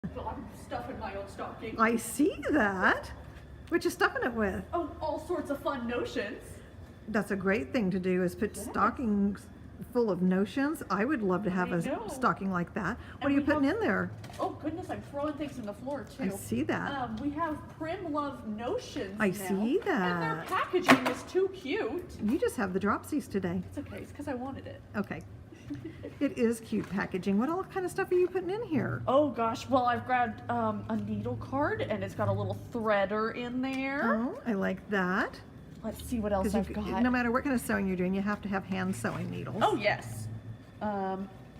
I'm stuffing my own stocking. I see that. What you stuffing it with? Oh, all sorts of fun notions. That's a great thing to do, is put Yes. stockings full of notions. I would love to have I a know. stocking like that. What And are you we putting have- in there? Oh goodness, I'm throwing things in the floor too. I see that. We have Prim Love Notions I now, see and their that. packaging is too cute. You just have the dropsies today. It's okay, it's because I wanted it. Okay. It is cute packaging. What all kind of stuff are you putting in here? Oh gosh, well I've grabbed a needle card and it's got a little threader in there. Oh, I like that. Let's see what else I've Because got. no matter what kind of sewing you're doing, you have to have hand sewing needles. Oh yes.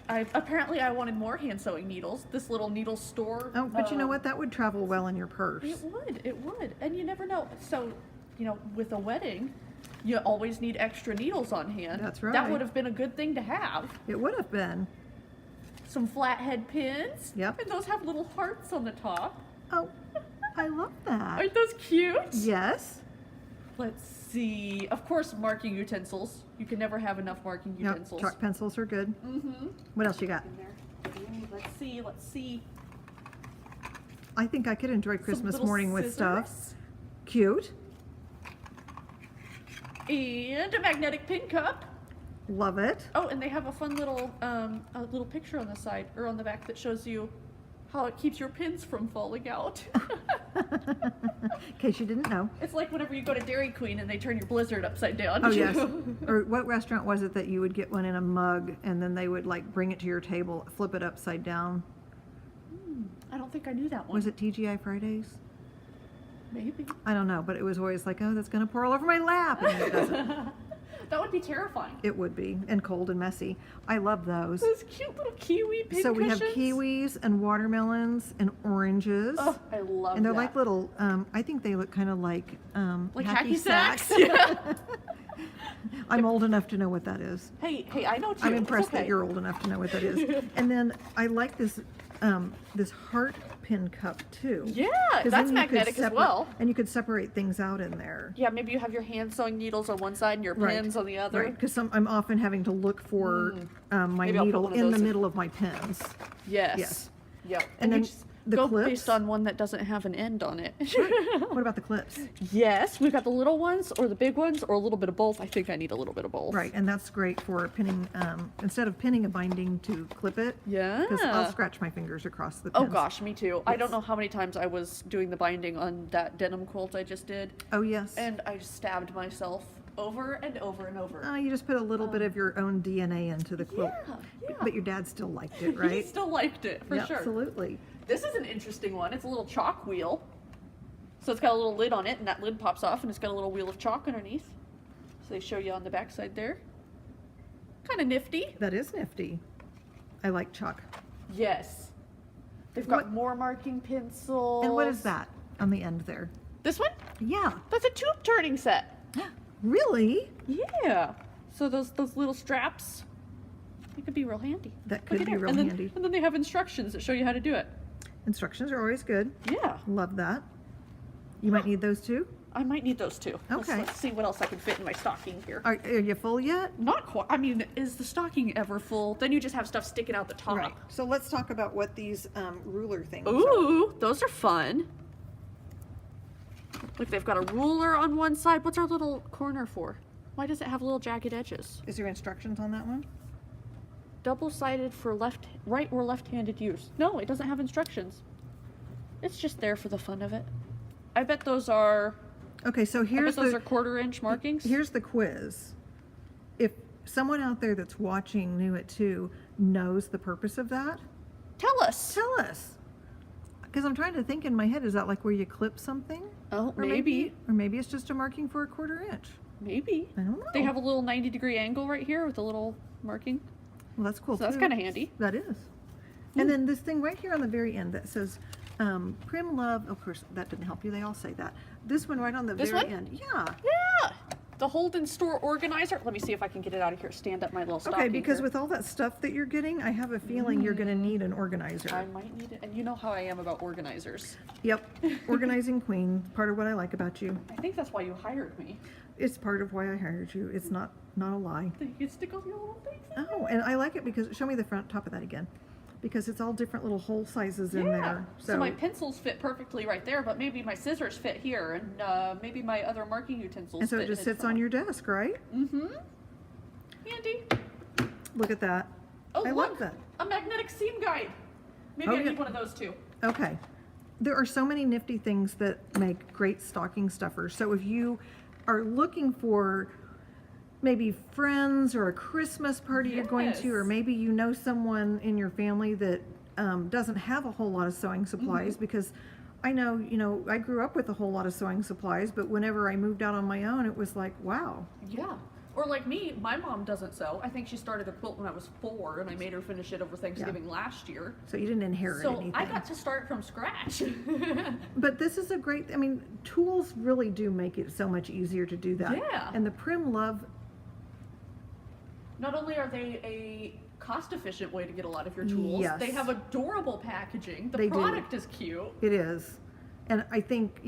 Apparently I wanted more hand sewing needles. This little needle store. Oh, but you know what? That would travel well in your purse. It would, and you never know. So, with a wedding, you always need extra needles on hand. That's That right. would have been a good thing to have. It would have been. Some flathead pins. Yep. And those have little hearts on the top. Oh, I love that. Aren't those cute? Yes. Let's see. Of course, marking utensils. You can never have enough marking Yep. utensils. Chalk pencils are good. Mm-hmm. What else you got? In there. Ooh, let's see. I think I could enjoy Some Christmas little morning with stuff. scissors. Cute. And a magnetic pin cup. Love it. Oh, and they have a fun little picture on the side or on the back that shows you how it keeps your pins from falling out. In case you didn't know. It's like whenever you go to Dairy Queen and they turn your Blizzard upside down. Oh, yes. Or what restaurant was it that you would get one in a mug and then they would like bring it to your table, flip it upside down? I don't think I knew that one. Was it TGI Fridays? Maybe. I don't know, but it was always like, oh, that's going to pour all over my lap. And then it doesn't. That would be terrifying. It would be, and cold and messy. I love those. Those cute little kiwi pin So we have cushions. kiwis and watermelons and oranges. Oh, I love And they're that. like little, I think they look kind of like hacky sacks. I'm old enough to know what that is. Hey, I know too. I'm It's impressed okay. that you're old enough to know what that is. And then I like this this heart pin cup too. Yeah, 'Cause that's then you could magnetic as well. And you could separate things out in there. Yeah, maybe you have your hand sewing needles on one side and your Right. pins on the other. Right, because I'm often having to look for my Maybe I'll put needle one of in the those in. middle of my pins. Yes. Yes. Yep. And you then just the go clips? based on one that doesn't have an end on it. What about the clips? Yes, we've got the little ones or the big ones or a little bit of both. I think I need a little bit of both. Right, and that's great for pinning, instead of pinning a binding to clip it. Yeah. Because I'll scratch my fingers across the Oh pins. gosh, me too. I don't Yes. know how many times I was doing the binding on that denim quilt I just did, Oh, yes. and I just stabbed myself over and over and over. You just put a little bit of your own DNA into the quilt. Yeah. But your dad still liked it, He right? still liked it for Yeah, sure. absolutely. This is an interesting one. It's a little chalk wheel. So it's got a little lid on it, and that lid pops off, and it's got a little wheel of chalk underneath. So they show you on the back side there. Kind of nifty. That is nifty. I like chalk. Yes. They've got What- more marking pencils. And what is that on the end there? This one? Yeah. That's a tube turning set. Really? Yeah. So those little straps, they could be real handy. That Look could at be here. real and then, handy. And then they have instructions that show you how to do it. Instructions are always good. Yeah. Love that. You might need those too. I might need those too. Okay. Let's see what else I can fit in my stocking here. Are you full yet? Not quite. I mean, is the stocking ever full? Then you just have stuff sticking out the top. Right. So let's talk about what these ruler things are. Ooh, those are fun. Look, they've got a ruler on one side. What's our little corner for? Why does it have little jagged edges? Is there instructions on that one? Double-sided for right or left-handed use. No, it doesn't have instructions. It's just there for the fun of it. I bet those are. Okay, so I bet here's those the are quarter-inch markings. here's the quiz. If someone out there that's watching knew it too, knows the purpose of that, Tell us. tell us. Because I'm trying to think in my head, is that like where you clip something? Oh, Or maybe. Or maybe it's just a marking for a quarter inch. Maybe. I don't know. They have a little 90-degree angle right here with a little marking. Well, that's cool So that's too. kind of handy. That is. And then this thing right here on the very end that says Prim Love. Of course, that didn't help you. They all say that. This one right on the This very one? end. Yeah. Yeah. The Holden Store Organizer. Let me see if I can get it out of here. Stand up my little stocking Okay, because here. with all that stuff that you're getting, I have a feeling you're going to need an organizer. I might need it. And you know how I am about organizers. Yep. Organizing queen. Part of what I like about you. I think that's why you hired me. It's part of why I hired you. It's not a lie. That you can stick all your little things in. Oh, and I like it because show me the front top of that again. because it's all different little hole sizes in Yeah. there. So my pencils fit perfectly right there, but maybe my scissors fit here, and maybe my other marking utensils. and so fit it just in sits front. on your desk, right? Mm-hmm. Handy. Look at that. Oh, I look, love that. a magnetic seam guide. Maybe Oh, I yeah. need one of those too. Okay. There are so many nifty things that make great stocking stuffers. So if you are looking for maybe friends or a Christmas party you're going to, or Yes. maybe you know someone in your family that doesn't have a whole lot of sewing supplies, because I know, I grew up with a whole lot of sewing supplies, but whenever I moved out on my own, it was like, wow. Yeah. Or like me, my mom doesn't sew. I think she started a quilt when I was 4, and I made her finish it over Thanksgiving last year. So you didn't inherit So anything. I got to start from scratch. But this is a great, tools really do make it so much easier to do that. Yeah. And the Prim Love, Not only are they a cost-efficient way to get a lot of your tools, Yes. they have adorable packaging. The They do. product is cute. it is. And I think,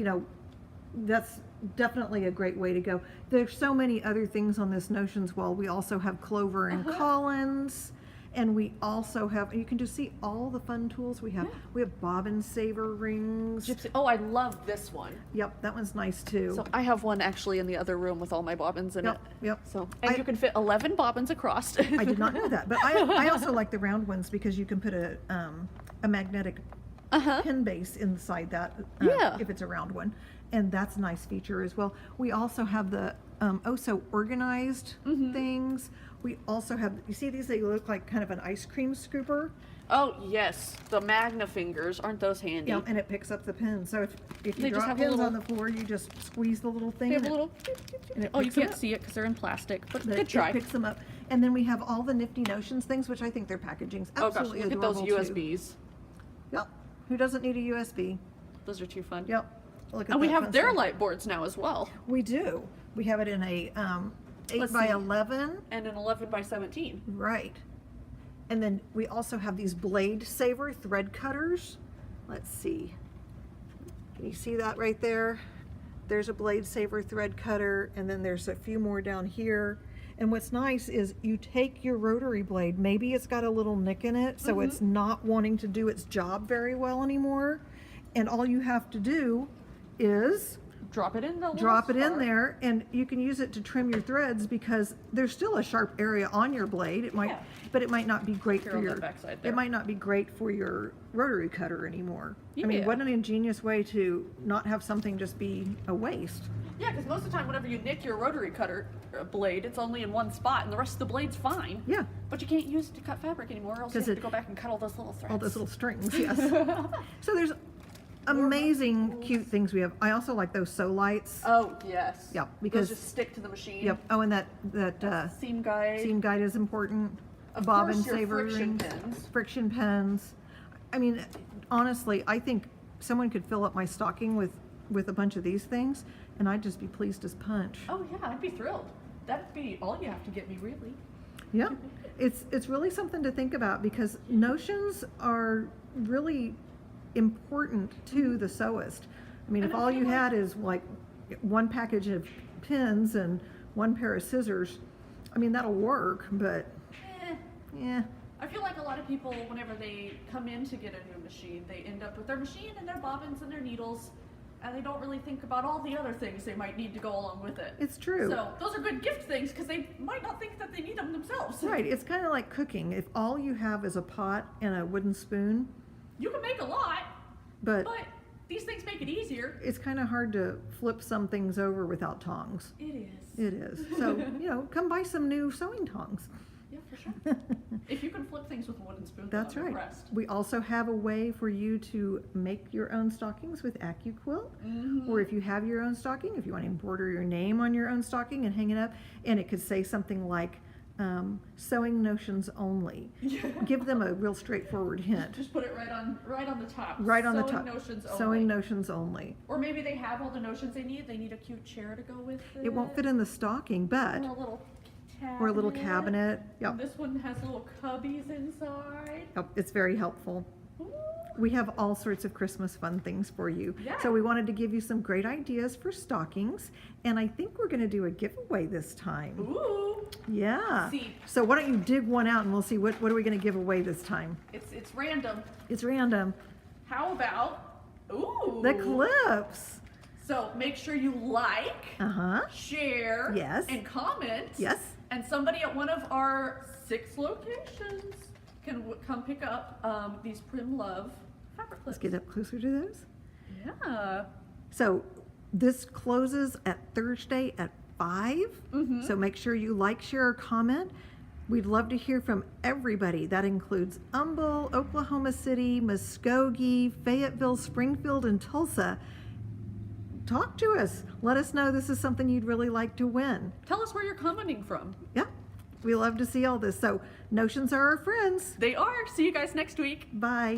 that's definitely a great way to go. There's so many other things on this Notions wall. We also have Clover and Collins, and we also have, you can just see all the fun tools we have. Yeah. We have bobbin saver rings. Gypsy. Oh, I love this one. Yep, that one's nice too. So I have one actually in the other room with all my bobbins in Yep, it. yep. So and I- you can fit 11 bobbins across. I did not know that, but I also like the round ones because you can put a magnetic pin base inside that Yeah. if it's a round one, and that's a nice feature as well. We also have the so organized things. We also have, you see these, they look like kind of an ice cream scooper. Oh yes, the Magna fingers, aren't those handy? Yeah, and it picks up the pins. So if They you just drop have a pins little- on the floor, you just squeeze the little thing. They have a and it- little. and it Oh, you picks them can't up. see it because they're in plastic, but But good try. It picks them up. And then we have all the nifty Notions things, which I think their packaging's Oh gosh, absolutely look at those adorable too. USBs. Yep. Who doesn't need a USB? Those are too fun. Yep. Look at And we that have fun their stuff. light boards now as well, We do. We have it in a 8 Let's by see. 11. and an 11 by 17. Right. And then we also have these blade saver thread cutters. Let's see. Can you see that right there? There's a blade saver thread cutter, and then there's a few more down here. And what's nice is you take your rotary blade, maybe it's got a little nick in it, so it's not wanting to do its job very well anymore. And all you have to do is Drop it in the little drop it in star. there, and you can use it to trim your threads because there's still a sharp area on your blade. It might, Yeah. but it might not be great Here for on your. the backside there. It might not be great for your rotary cutter anymore. I mean, Yeah. what an ingenious way to not have something just be a waste. Yeah, because most of the time, whenever you nick your rotary cutter blade, it's only in one spot, and the rest of the blade's fine. Yeah, But you can't use it to cut fabric anymore, or else you 'Cause have it- to go back and cut all those little threads. all those little strings. Yes. So there's amazing cute things we have. I also like those sew lights. Oh yes. Yep, Those because- just stick to the machine. Yep. Oh, and that Seam guide. seam guide is important. Of Bobbin course, your saver friction rings, pins. friction pens. I mean, honestly, I think someone could fill up my stocking with a bunch of these things, and I'd just be pleased as punch. Oh yeah, I'd be thrilled. That'd be all you have to get me, really. Yeah, it's really something to think about because Notions are really important to the sewist. I mean, if And I all feel you like- had is like one package of pins and one pair of scissors, I mean, that'll work, but Eh. yeah. I feel like a lot of people, whenever they come in to get a new machine, they end up with their machine and their bobbins and their needles, and they don't really think about all the other things they might need to go along with it. It's true. So those are good gift things because they might not think that they need them themselves. Right, it's kind of like cooking. If all you have is a pot and a wooden spoon, You can make a lot, but but these things make it easier. it's kind of hard to flip some things over without tongs. It is. It is. So, come buy some new sewing tongs. Yeah, for sure. If you can flip things with a wooden spoon, then That's I'm right. impressed. We also have a way for you to make your own stockings with AccuQuilt. Mhm. Or if you have your own stocking, if you want to embroider your name on your own stocking and hang it up, and it could say something like, sewing Notions only. Give them a real straightforward hint. Just put it right on the top. Right on the Sewing top. Notions only. Sewing Notions only. Or maybe they have all the notions they need. They need a cute chair to go with it. It won't fit in the stocking, but, Or a little cabinet. or a little cabinet. Yep. And this one has little cubbies inside. Yep, it's very helpful. Ooh. we have all sorts of Christmas fun things for you. Yeah. So we wanted to give you some great ideas for stockings, and I think we're gonna do a giveaway this time. Ooh. Yeah. See. So why don't you dig one out and we'll see what are we gonna give away this time? It's random. It's random. How about, ooh. The clips. So make sure you like, Uh-huh. share, Yes. and comment. Yes. And somebody at one of our 6 locations can come pick up these Prim Love fabric Let's clips. get up closer to those. Yeah. So this closes at Thursday at 5. Mhm. So make sure you like, share, or comment. We'd love to hear from everybody. That includes Humble, Oklahoma City, Muskogee, Fayetteville, Springfield, and Tulsa. Talk to us. Let us know this is something you'd really like to win. Tell us where you're commenting from. Yeah, we love to see all this. So notions are our friends. They are. See you guys next week. Bye.